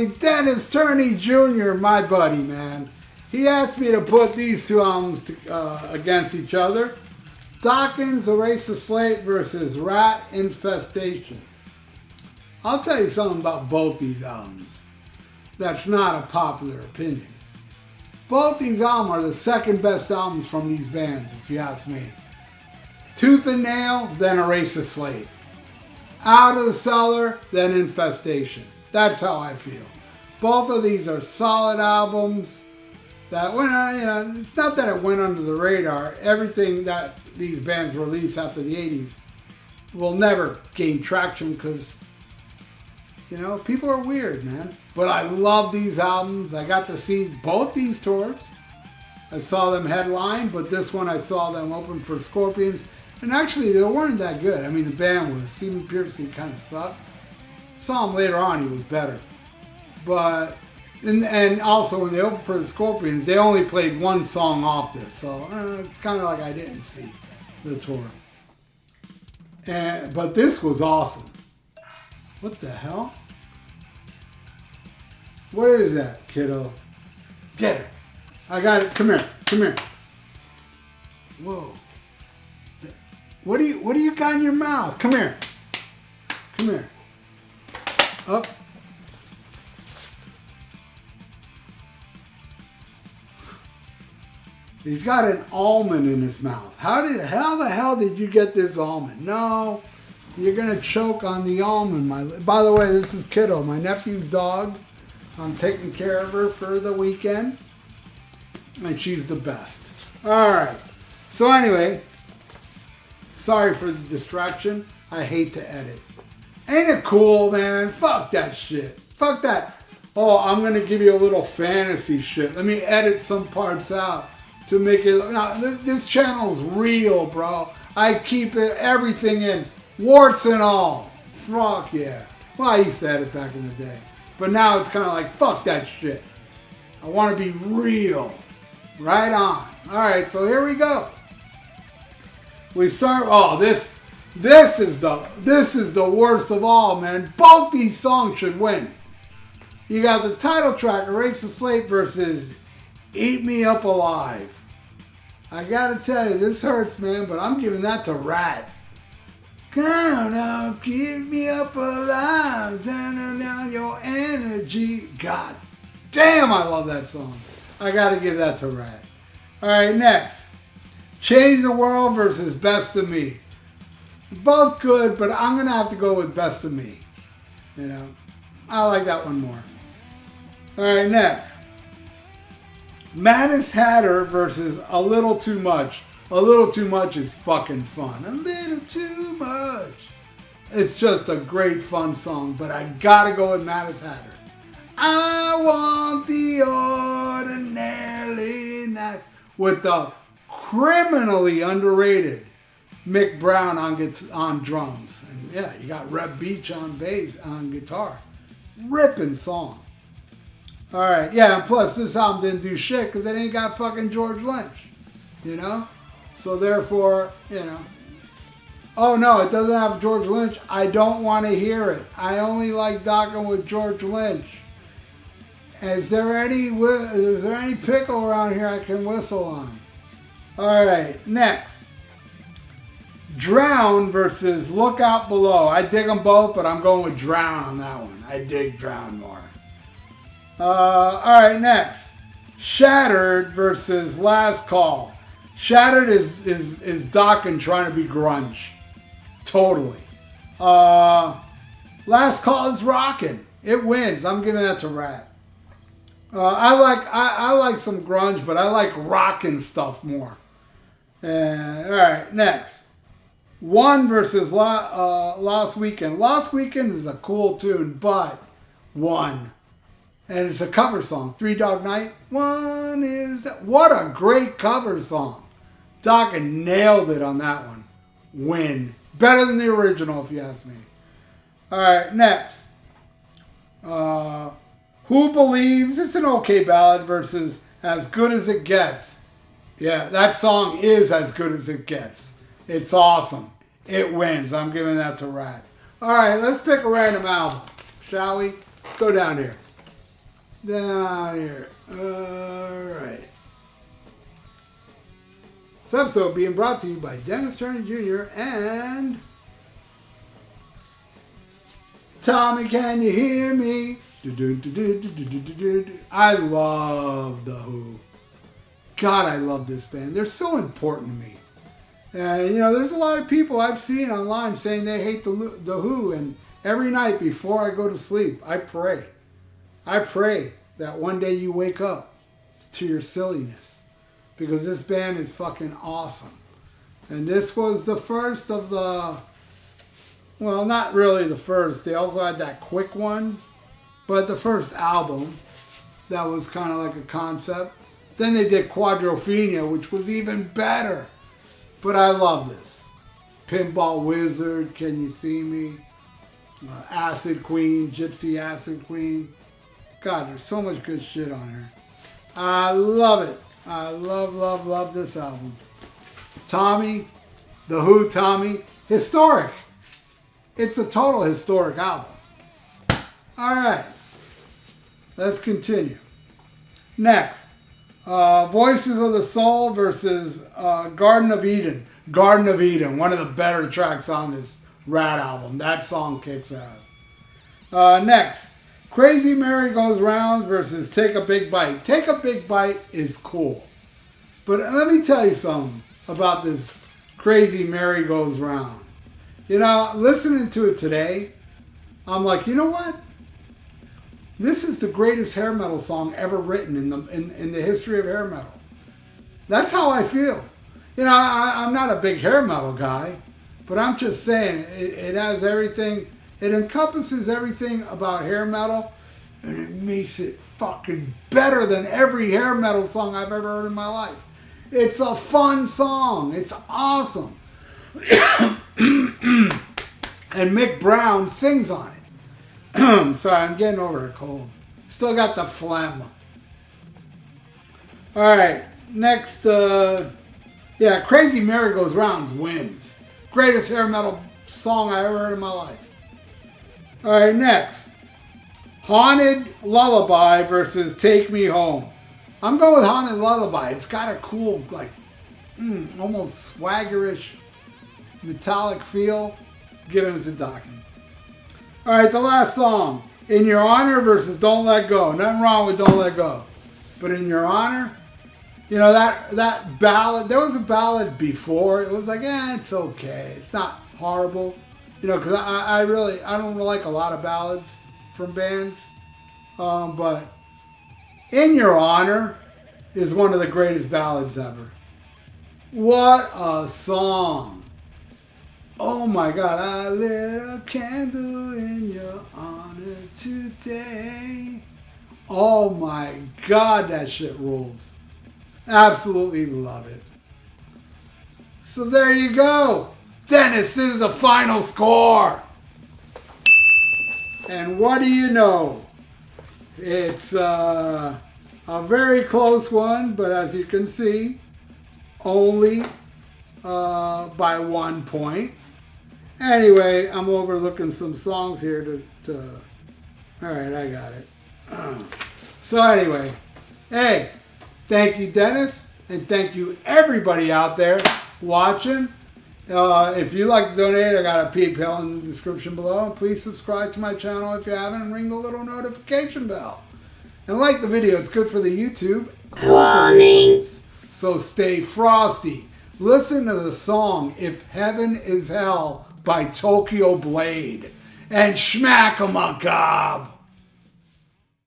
buddy Dennis Turny Jr., my buddy, man. He asked me to put these two albums against each other. Dokken's Erase the Slate versus Ratt, Infestation. I'll tell you something about both these albums. That's not a popular opinion. Both these albums are the second best albums from these bands, if you ask me. Tooth and Nail, then Erase the Slate. Out of the Cellar, then Infestation. That's how I feel. Both of these are solid albums that went, it's not that it went under the radar. Everything that these bands released after the 80s will never gain traction because, people are weird, man. But I love these albums. I got to see both these tours. I saw them headline, but this one I saw them open for Scorpions. And actually, they weren't that good. I mean, the band was, Stephen Pearson kind of sucked. Saw him later on, he was better. But, and also when they opened for the Scorpions, they only played one song off this. So, it's kind of like I didn't see the tour. But this was awesome. What the hell? What is that, kiddo? Get it. I got it. Come here. Whoa. What do you got in your mouth? Come here. Up. He's got an almond in his mouth. How the hell did you get this almond? No, you're gonna choke on the almond. By the way, this is Kiddo, my nephew's dog. I'm taking care of her for the weekend, and she's the best. All right. So anyway, sorry for the distraction. I hate to edit. Ain't it cool, man? Fuck that shit. Fuck that. Oh, I'm going to give you a little fantasy shit. Let me edit some parts out to make it. Now, this channel's real, bro. I keep everything in. Warts and all. Fuck yeah. Well, I used to edit back in the day. But now it's kind of like, fuck that shit. I want to be real. Right on. All right, so here we go. We start. Oh, this is the worst of all, man. Both these songs should win. You got the title track, Erase the Slate versus Eat Me Up Alive. I gotta tell you, this hurts, man, but I'm giving that to Ratt. Come on, keep me up alive, turn down your energy. God damn, I love that song. I gotta give that to Ratt. All right, next. Change the World versus Best of Me. Both good, but I'm going to have to go with Best of Me. I like that one more. All right, next. Madness Hatter versus A Little Too Much. A Little Too Much is fucking fun. A little too much. It's just a great fun song, but I got to go with Madness Hatter. I want the ordinary night with the criminally underrated Mick Brown on drums. And yeah, you got Reb Beach on bass, on guitar. Ripping song. Alright, yeah, and plus this album didn't do shit because it ain't got fucking George Lynch. So therefore, oh no, it doesn't have George Lynch. I don't want to hear it. I only like Dokken with George Lynch. Is there any pickle around here I can whistle on? Alright, next. Drown versus Look Out Below. I dig them both, but I'm going with Drown on that one. I dig Drown more. Alright, next. Shattered versus Last Call. Shattered is Dokken trying to be grunge. Totally. Last Call is rocking. It wins. I'm giving that to Ratt. I like some grunge, but I like rockin' stuff more. All right, next. One versus Lost Weekend. Lost Weekend is a cool tune, but One. And it's a cover song. Three Dog Night. One is... What a great cover song. Dokken nailed it on that one. Win. Better than the original, if you ask me. All right, next. Who Believes? It's an okay ballad versus As Good As It Gets. Yeah, that song is as good as it gets. It's awesome. It wins. I'm giving that to Ratt. All right, let's pick a random album, shall we? Go down here. Down here. Alright. This episode being brought to you by Dennis Turny Jr. and Tommy, Can You Hear Me? I love The Who. God, I love this band. They're so important to me. And, you know, there's a lot of people I've seen online saying they hate the Who. And every night before I go to sleep, I pray. I pray that one day you wake up to your silliness. Because this band is fucking awesome. And this was the first of the... Well, not really the first. They also had that quick one. But the first album, that was kind of like a concept. Then they did Quadrophenia, which was even better. But I love this. Pinball Wizard, Can You See Me? Acid Queen, Gypsy Acid Queen. God, there's so much good shit on here. I love it. I love this album. Tommy, The Who, Tommy, historic. It's a total historic album. Alright, let's continue. Next, Voices of the Soul versus Garden of Eden. Garden of Eden, one of the better tracks on this Ratt album. That song kicks ass. Next, Crazy Mary Goes Rounds versus Take a Big Bite. Take a Big Bite is cool. But let me tell you something about this Crazy Mary Goes Round. You know, listening to it today, I'm like, you know what? This is the greatest hair metal song ever written in the history of hair metal. That's how I feel. You know, I'm not a big hair metal guy, but I'm just saying it has everything. It encompasses everything about hair metal, and it makes it fucking better than every hair metal song I've ever heard in my life. It's a fun song. It's awesome. And Mick Brown sings on it. Sorry, I'm getting over a cold. Still got the phlegm. Alright, next, Crazy Mary Goes Rounds wins. Greatest hair metal song I ever heard in my life. Alright, next. Haunted Lullaby versus Take Me Home. I'm going with Haunted Lullaby. It's got a cool, like, almost swaggerish, metallic feel. Giving it to Dokken. Alright, the last song. In Your Honor versus Don't Let Go. Nothing wrong with Don't Let Go. But In Your Honor, you know, that ballad, there was a ballad before. It was like, it's okay. It's not horrible. You know, because I don't like a lot of ballads from bands. But In Your Honor is one of the greatest ballads ever. What a song. Oh my God, I lit a candle in your honor today. Oh my God, that shit rules. Absolutely love it. So there you go. Dennis, this is the final score. And what do you know? It's a very close one, but as you can see, only by 1 point. Anyway, I'm overlooking some songs here to Alright, I got it. So anyway, hey, thank you, Dennis, and thank you everybody out there watching. If you'd like to donate, I got a PayPal in the description below. And please subscribe to my channel if you haven't, and ring the little notification bell. And like the video, it's good for the YouTube algorithms. So stay frosty. Listen to the song If Heaven Is Hell by Tokyo Blade. And schmack 'em a gob.